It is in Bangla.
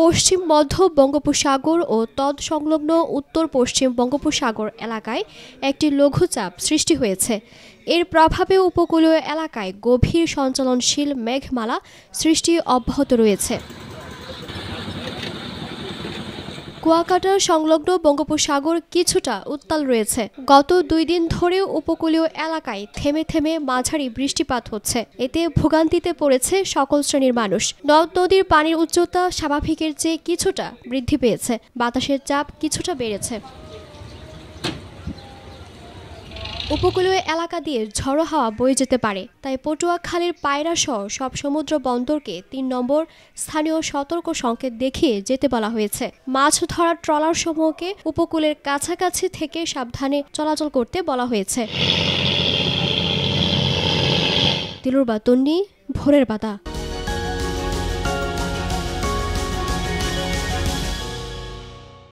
পশ্চিম মধ্য বঙ্গোপসাগর ও তৎসংলগ্ন উত্তর পশ্চিম বঙ্গোপসাগর এলাকায় একটি লঘুচাপ সৃষ্টি হয়েছে। এর প্রভাবে উপকূলীয় এলাকায় গভীর সঞ্চালনশীল মেঘমালা সৃষ্টি অব্যাহত রয়েছে। কুয়াকাটা সংলগ্ন বঙ্গোপসাগর কিছুটা উত্তাল রয়েছে। গত 2 দিন ধরে উপকূলীয় এলাকায় থেমে থেমে মাঝারি বৃষ্টিপাত হচ্ছে। এতে ভোগান্তিতে পড়েছে সকল শ্রেণীর মানুষ। নদ নদীর পানির উচ্চতা স্বাভাবিকের চেয়ে কিছুটা বৃদ্ধি পেয়েছে। বাতাসের চাপ কিছুটা বেড়েছে। উপকূলীয় এলাকা দিয়ে ঝড়ো হাওয়া বয়ে যেতে পারে, তাই পটুয়াখালীর পায়রা সহ সব সমুদ্র বন্দরকে 3 নম্বর স্থানীয় সতর্ক সংকেত দেখিয়ে যেতে বলা হয়েছে। মাছ ধরার ট্রলার সমূহকে উপকূলের কাছাকাছি থেকে সাবধানে চলাচল করতে বলা হয়েছে। দিলুর বাতুন্নি, ভোরের বাতা।